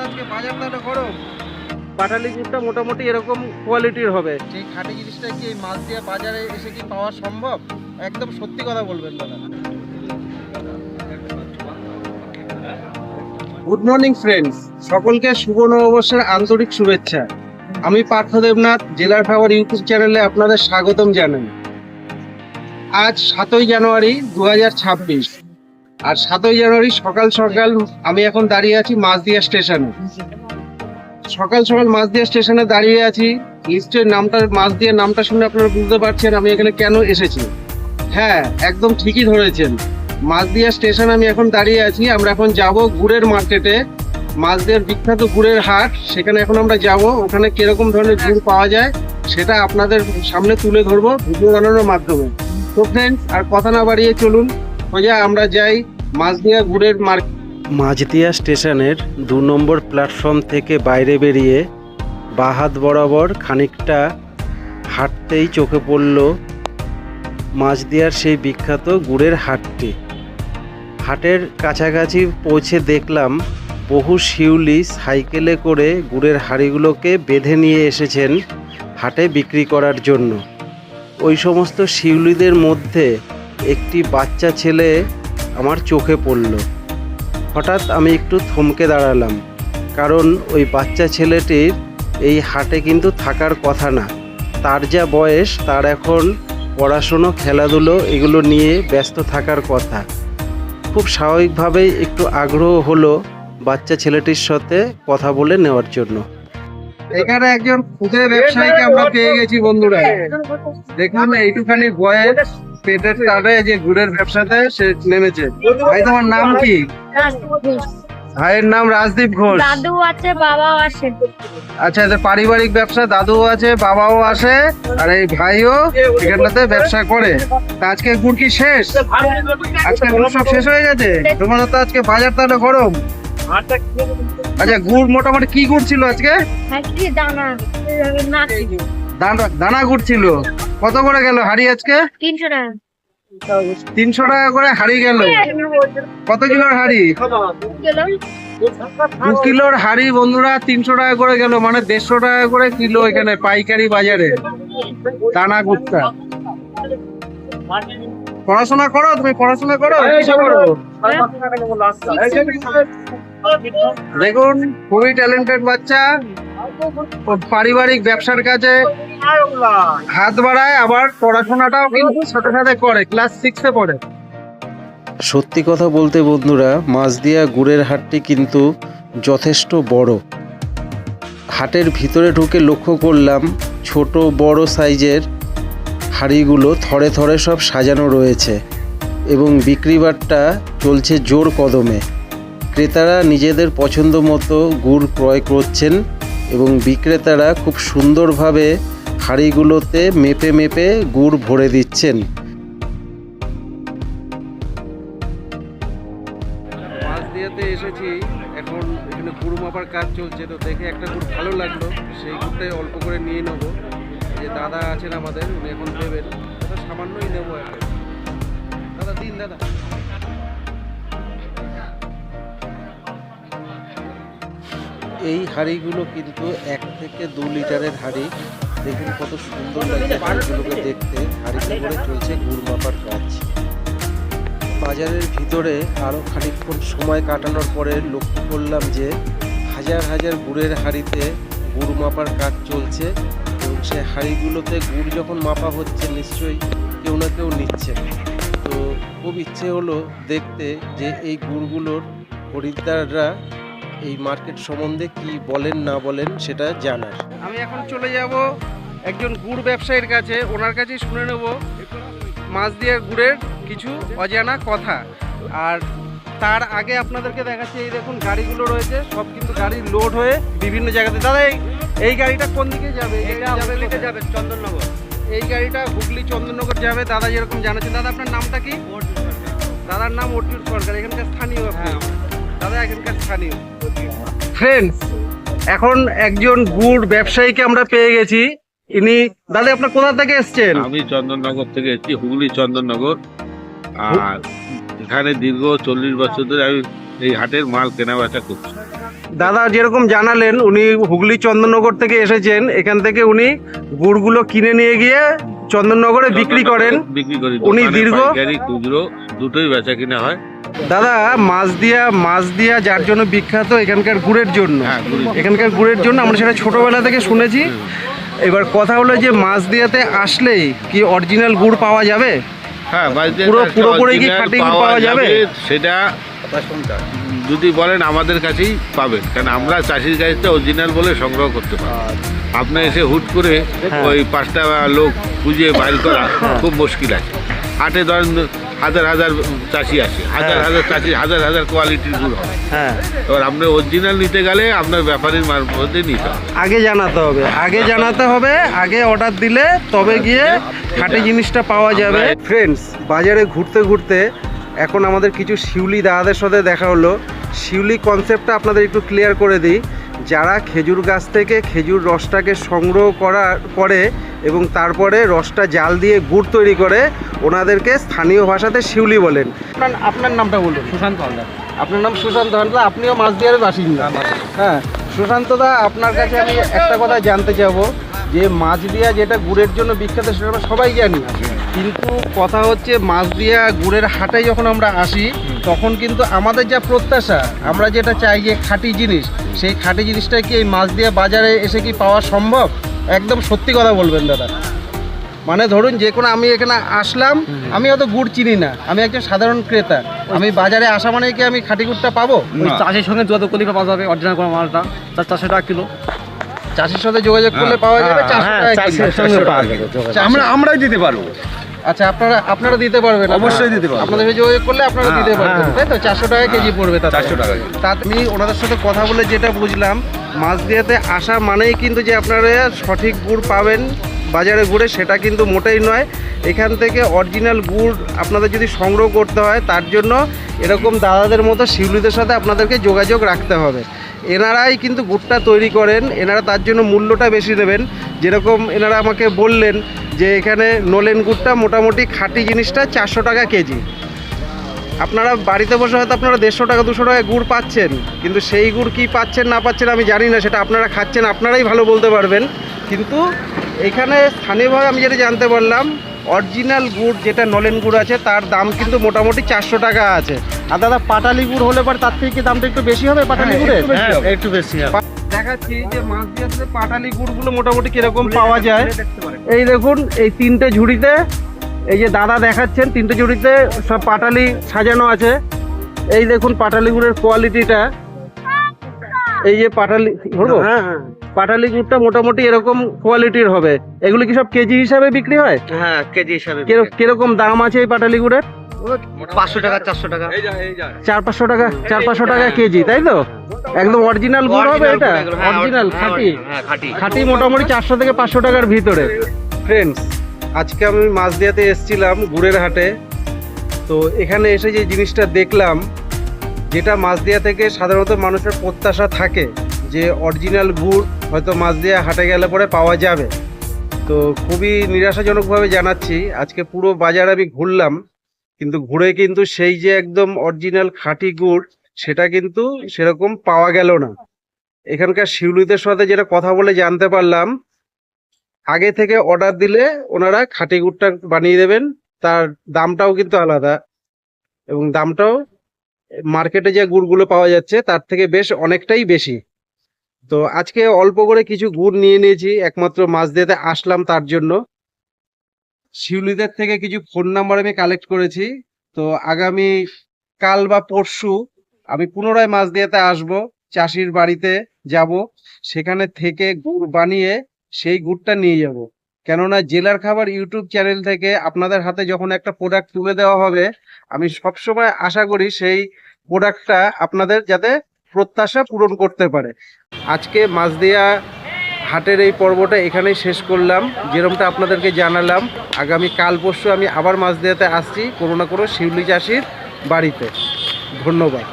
আজকে বাজারটা করো, পাটালি গুড়টা মোটামুটি এরকম কোয়ালিটির হবে। সেই খাঁটি জিনিসটা কি এই মাছ দিয়ে বাজারে এসে কি পাওয়া সম্ভব? একদম সত্যি কথা বলবেন দাদা। গুড মর্নিং ফ্রেন্ডস, সকলকে শুভ নববর্ষের আন্তরিক শুভেচ্ছা। আমি পার্থ দেবনাথ, জেলার খাবার ইউটিউব চ্যানেলে আপনাদের স্বাগতম জানাই। আজ 7ই জানুয়ারি 2026, আর 7ই জানুয়ারি সকাল সকাল আমি এখন দাঁড়িয়ে আছি মাছদিয়া স্টেশনে। সকাল সকাল মাছদিয়া স্টেশনে দাঁড়িয়ে আছি। লিস্টের নামটা, মাছদিয়া নামটা শুনে আপনারা বুঝতে পারছেন আমি এখানে কেন এসেছি। হ্যাঁ, একদম ঠিকই ধরেছেন, মাছদিয়া স্টেশন আমি এখন দাঁড়িয়ে আছি। আমরা এখন যাব গুড়ের মার্কেটে, মাছদিয়ার বিখ্যাত গুড়ের হাট। সেখানে এখন আমরা যাব, ওখানে কিরকম ধরনের গুড় পাওয়া যায় সেটা আপনাদের সামনে তুলে ধরবো ভিডিও বানানোর মাধ্যমে। তো ফ্রেন্ডস, আর কথা না বাড়িয়ে চলুন সোজা আমরা যাই মাছদিয়া গুড়ের মার্কেট। মাছদিয়া স্টেশনের 2 নম্বর প্ল্যাটফর্ম থেকে বাইরে বেরিয়ে বাহাত বরাবর খানিকটা হাঁটতেই চোখে পড়ল মাছদিয়ার সেই বিখ্যাত গুড়ের হাটটি। হাটের কাছাকাছি পৌঁছে দেখলাম বহু শিউলি সাইকেলে করে গুড়ের হাঁড়িগুলোকে বেঁধে নিয়ে এসেছেন হাটে বিক্রি করার জন্য। ওই সমস্ত শিউলিদের মধ্যে একটি বাচ্চা ছেলে আমার চোখে পড়ল। হঠাৎ আমি একটু থমকে দাঁড়ালাম, কারণ ওই বাচ্চা ছেলেটির এই হাটে কিন্তু থাকার কথা না। তার যা বয়স, তার এখন পড়াশুনো, খেলাধুলো এগুলো নিয়ে ব্যস্ত থাকার কথা। খুব স্বাভাবিকভাবেই একটু আগ্রহ হলো বাচ্চা ছেলেটির সাথে কথা বলে নেওয়ার জন্য। এখানে একজন খুদে ব্যবসায়ীকে আমরা পেয়ে গেছি বন্ধুরা। দেখুন এইটুখানি বয়স, পেটের টানে যে গুড়ের ব্যবসাতে সে নেমেছে। ভাই, তোমার নাম কি? ভাইয়ের নাম রাজদীপ ঘোষ। দাদু আছে, বাবাও আছে। আচ্ছা, এটা পারিবারিক ব্যবসা, দাদু আছে, বাবাও আছে, আর এই ভাইও এখানটাতে ব্যবসা করে। তা আজকে গুড় কি শেষ? আজকে গুড় সব শেষ হয়ে গেছে? তোমাদের তো আজকে বাজার তাহলে গরম। আচ্ছা, গুড় মোটামুটি কি গুড় ছিল আজকে? দানা গুড় ছিল। কত করে গেল হাড়ি আজকে? 300 টাকা। 300 টাকা করে হাড়ি গেল। কত কিলোর হাড়ি? 2 কিলোর হাড়ি বন্ধুরা 300 টাকা করে গেল, মানে 150 টাকা করে কিলো এখানে পাইকারি বাজারে দানা গুড়টা। পড়াশোনা করো তুমি? পড়াশোনা করো? দেখুন, খুবই ট্যালেন্টেড বাচ্চা, পারিবারিক ব্যবসার কাজে হাত বাড়ায়, আবার পড়াশোনাটাও কিন্তু সাথে সাথে করে। ক্লাস 6-এ পড়ে। সত্যি কথা বলতে বন্ধুরা, মাছদিয়া গুড়ের হাটটি কিন্তু যথেষ্ট বড়। হাটের ভিতরে ঢুকে লক্ষ্য করলাম ছোট বড় সাইজের হাঁড়িগুলো থরে থরে সব সাজানো রয়েছে এবং বিক্রিবাট্টা চলছে জোর কদমে। ক্রেতারা নিজেদের পছন্দ মতো গুড় ক্রয় করছেন এবং বিক্রেতারা খুব সুন্দরভাবে হাঁড়িগুলোতে মেপে মেপে গুড় ভরে দিচ্ছেন। মাছদিয়াতে এসেছি, এখন এখানে গুড় মাপার কাজ চলছে। তো দেখে একটা গুড় ভালো লাগলো, সেই গুড়টাই অল্প করে নিয়ে নেবো। যে দাদা আছেন আমাদের, উনি এখন দেবেন। দাদা সামান্যই নেবো এখন। দাদা দিন দাদা। এই হাঁড়িগুলো কিন্তু 1 থেকে 2 লিটারের হাঁড়ি। দেখুন কত সুন্দর লাগছে হাঁড়িগুলোকে দেখতে। হাঁড়িতে করে চলছে গুড় মাপার কাজ। বাজারের ভিতরে আরও খানিকক্ষণ সময় কাটানোর পরে লক্ষ্য করলাম যে হাজার হাজার গুড়ের হাঁড়িতে গুড় মাপার কাজ চলছে এবং সে হাঁড়িগুলোতে গুড় যখন মাপা হচ্ছে নিশ্চয়ই কেউ না কেউ নিচ্ছে। তো খুব ইচ্ছে হলো দেখতে যে এই গুড়গুলোর খরিদ্দাররা এই মার্কেট সম্বন্ধে কি বলেন না বলেন সেটা জানার। আমি এখন চলে যাব একজন গুড় ব্যবসায়ীর কাছে, ওনার কাছেই শুনে নেব মাছদিয়ার গুড়ের কিছু অজানা কথা। আর তার আগে আপনাদেরকে দেখাচ্ছি, এই দেখুন গাড়িগুলো রয়েছে, সব কিন্তু গাড়ি লোড হয়ে বিভিন্ন জায়গাতে। দাদা এই গাড়িটা কোন দিকে যাবে? যাবে চন্দননগর। এই গাড়িটা হুগলি চন্দননগর যাবে। দাদা যেরকম জানাচ্ছেন। দাদা আপনার নামটা কি? দাদার নাম অর্জুন সরকার, এখানকার স্থানীয়। দাদা এখানকার স্থানীয়। ফ্রেন্ডস, এখন একজন গুড় ব্যবসায়ীকে আমরা পেয়ে গেছি। ইনি, দাদা আপনার কোথা থেকে এসেছেন? আমি চন্দননগর থেকে এসেছি, হুগলি চন্দননগর। আর এখানে দীর্ঘ 40 বছর ধরে আমি এই হাটের মাল কেনা বেচা করছি। দাদা যেরকম জানালেন উনি হুগলি চন্দননগর থেকে এসেছেন, এখান থেকে উনি গুড়গুলো কিনে নিয়ে গিয়ে চন্দননগরে বিক্রি করেন। বিক্রি করি উনি দোকানে, দীর্ঘ- পাইকারি, খুচরো দুটোই বেচা কিনা হয়। দাদা মাছদিয়া যার জন্য বিখ্যাত এখানকার গুড়ের জন্য, হ্যাঁ, গুড়ের। এখানকার গুড়ের জন্য আমরা সেটা ছোটবেলা থেকে শুনেছি। এবার কথা হলো যে মাছদিয়াতে আসলেই কি অরিজিনাল গুড় পাওয়া যাবে? হ্যাঁ, বাড়িতে পুরোপুরি কি খাঁটি গুড় পাওয়া যাবে? সেটা যদি বলেন আমাদের কাছেই পাবেন, কারণ আমরা চাষির কাছ থেকে অরিজিনাল বলে সংগ্রহ করতে পারি। আপনি এসে হুট করে ওই 5টা লোক খুঁজে বাইর করা খুব মুশকিল আছে। হাটে ধরেন হাজার হাজার চাষি আসে, হাজার হাজার চাষি হাজার হাজার কোয়ালিটির গুড় হবে। হ্যাঁ, এবার আপনি অরিজিনাল নিতে গেলে আপনার ব্যাপারীর মারফতে নিতে হবে। আগে জানাতে হবে, আগে অর্ডার দিলে তবে গিয়ে খাঁটি জিনিসটা পাওয়া যাবে। ফ্রেন্ডস, বাজারে ঘুরতে ঘুরতে এখন আমাদের কিছু শিউলি দাদাদের সাথে দেখা হলো। শিউলি কনসেপ্টটা আপনাদের একটু ক্লিয়ার করে দিই। যারা খেজুর গাছ থেকে খেজুর রসটাকে সংগ্রহ করে এবং তারপরে রসটা জাল দিয়ে গুড় তৈরি করে, ওনাদেরকে স্থানীয় ভাষাতে শিউলি বলেন। আপনার নামটা বলুন। সুশান্ত হালদার। আপনার নাম সুশান্ত হালদার, আপনিও মাছদিয়ার বাসিন্দা। হ্যাঁ সুশান্ত দা, আপনার কাছে আমি একটা কথা জানতে চাবো যে মাছদিয়া যেটা গুড়ের জন্য বিখ্যাত সেটা আমরা সবাই জানি, কিন্তু কথা হচ্ছে মাছদিয়া গুড়ের হাটে যখন আমরা আসি তখন কিন্তু আমাদের যা প্রত্যাশা, আমরা যেটা চাই যে খাঁটি জিনিস, সেই খাঁটি জিনিসটা কি এই মাছদিয়া বাজারে এসে কি পাওয়া সম্ভব? একদম সত্যি কথা বলবেন দাদা। মানে ধরুন যে কোনো আমি এখানে আসলাম, আমি অত গুড় চিনি না, আমি একজন সাধারণ ক্রেতা, আমি বাজারে আসা মানে কি আমি খাঁটি গুড়টা পাবো? ওই চাষের সঙ্গে যত কলিকা পাওয়া যাবে অরিজিনাল করা মালটা 400 টাকা কিলো। চাষির সাথে যোগাযোগ করলে পাওয়া যাবে 400 টাকা কিলো। চাষের সঙ্গে পাওয়া যাবে। আমরাই দিতে পারবো। আচ্ছা, আপনারা দিতে পারবেন? অবশ্যই দিতে পারবো। আপনাদের সাথে যোগাযোগ করলে আপনারা দিতে পারবেন, তাই তো? 400 টাকা কেজি পড়বে। 400 টাকা। তা আমি ওনাদের সাথে কথা বলে যেটা বুঝলাম, মাছদিয়াতে আসা মানেই কিন্তু যে আপনারা সঠিক গুড় পাবেন বাজারে ঘুরে, সেটা কিন্তু মোটেই নয়। এখান থেকে অরিজিনাল গুড় আপনাদের যদি সংগ্রহ করতে হয়, তার জন্য এরকম দাদাদের মতো শিউলিদের সাথে আপনাদেরকে যোগাযোগ রাখতে হবে। এনারাই কিন্তু গুড়টা তৈরি করেন, এনারা তার জন্য মূল্যটা বেশি নেবেন। যেরকম এনারা আমাকে বললেন যে এখানে নলেন গুড়টা মোটামুটি খাঁটি জিনিসটা 400 টাকা কেজি। আপনারা বাড়িতে বসে হয়তো আপনারা 150 টাকা 200 টাকায় গুড় পাচ্ছেন, কিন্তু সেই গুড় কি পাচ্ছেন না পাচ্ছেন আমি জানি না, সেটা আপনারা খাচ্ছেন, আপনারাই ভালো বলতে পারবেন। কিন্তু এখানে স্থানীয়ভাবে আমি যেটা জানতে পারলাম, অরিজিনাল গুড় যেটা নলেন গুড় আছে তার দাম কিন্তু মোটামুটি 400 টাকা আছে। আর দাদা পাটালি গুড় হলে পরে তার থেকে কি দামটা একটু বেশি হবে পাটালি গুড়ের? একটু বেশি। দেখাচ্ছি যে মাছদিয়াতে পাটালি গুড়গুলো মোটামুটি কিরকম পাওয়া যায়। এই দেখুন, এই 3টে ঝুড়িতে, এই যে দাদা দেখাচ্ছেন 3টে ঝুড়িতে সব পাটালি সাজানো আছে। এই দেখুন পাটালি গুড়ের কোয়ালিটিটা, এই যে পাটালি ধরবো, পাটালি গুড়টা মোটামুটি এরকম কোয়ালিটির হবে। এগুলো কি সব কেজি হিসাবে বিক্রি হয়? হ্যাঁ, কেজি হিসাবে। কিরকম দাম আছে এই পাটালি গুড়ের? 500 টাকা 400 টাকা। 400-500 টাকা, 400-500 টাকা কেজি, তাই তো? একদম অরিজিনাল গুড় হবে এটা, অরিজিনাল খাঁটি খাঁটি মোটামুটি 400 থেকে 500 টাকার ভিতরে। ফ্রেন্ডস, আজকে আমি মাছদিয়াতে এসেছিলাম গুড়ের হাটে। তো এখানে এসে যে জিনিসটা দেখলাম, যেটা মাছদিয়া থেকে সাধারণত মানুষের প্রত্যাশা থাকে যে অরিজিনাল গুড় হয়তো মাছদিয়া হাটে গেলে পরে পাওয়া যাবে, তো খুবই নিরাশাজনকভাবে জানাচ্ছি আজকে পুরো বাজার আমি ঘুরলাম, কিন্তু ঘুরে কিন্তু সেই যে একদম অরিজিনাল খাঁটি গুড় সেটা কিন্তু সেরকম পাওয়া গেল না। এখানকার শিউলিদের সাথে যেটা কথা বলে জানতে পারলাম, আগে থেকে অর্ডার দিলে ওনারা খাঁটি গুড়টা বানিয়ে দেবেন, তার দামটাও কিন্তু আলাদা, এবং দামটাও মার্কেটে যে গুড়গুলো পাওয়া যাচ্ছে তার থেকে বেশ অনেকটাই বেশি। তো আজকে অল্প করে কিছু গুড় নিয়ে নিয়েছি, একমাত্র মাছদিয়াতে আসলাম তার জন্য। শিউলিদের থেকে কিছু ফোন নাম্বার আমি কালেক্ট করেছি। তো আগামী কাল বা পরশু আমি পুনরায় মাছদিয়াতে আসব, চাষির বাড়িতে যাব, সেখানে থেকে গুড় বানিয়ে সেই গুড়টা নিয়ে যাব। কেননা জেলার খাবার ইউটিউব চ্যানেল থেকে আপনাদের হাতে যখন একটা প্রোডাক্ট তুলে দেওয়া হবে, আমি সবসময় আশা করি সেই প্রোডাক্টটা আপনাদের যাতে প্রত্যাশা পূরণ করতে পারে। আজকে মাছদিয়া হাটের এই পর্বটা এখানেই শেষ করলাম, যেরকমটা আপনাদেরকে জানালাম। আগামী কাল পরশু আমি আবার মাছদিয়াতে আসছি কোনো না কোনো শিউলি চাষির বাড়িতে। ধন্যবাদ।